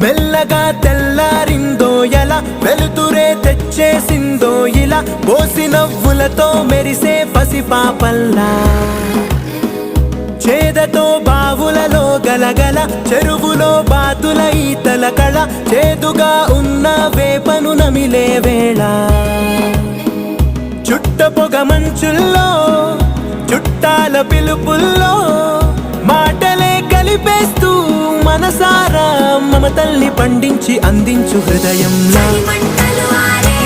మెల్లగా తెల్లారిందో ఎలా, వెలుతురే తెచ్చేసిందో ఇలా, పోసి నవ్వులతో మెరిసే పసిపాపల్లా. చేదతో బావులలో గలగల, చెరువులో బాతుల ఈతల కళ, చేదుగా ఉన్న వేపను నమిలే వేళ. చుట్ట పొగ మంచుల్లో, చుట్టాల పిలుపుల్లో, మాటలే కలిపేస్తూ మనసారా మమతల్ని పండించి అందించు హృదయంలా. చలిమంటలు ఆరే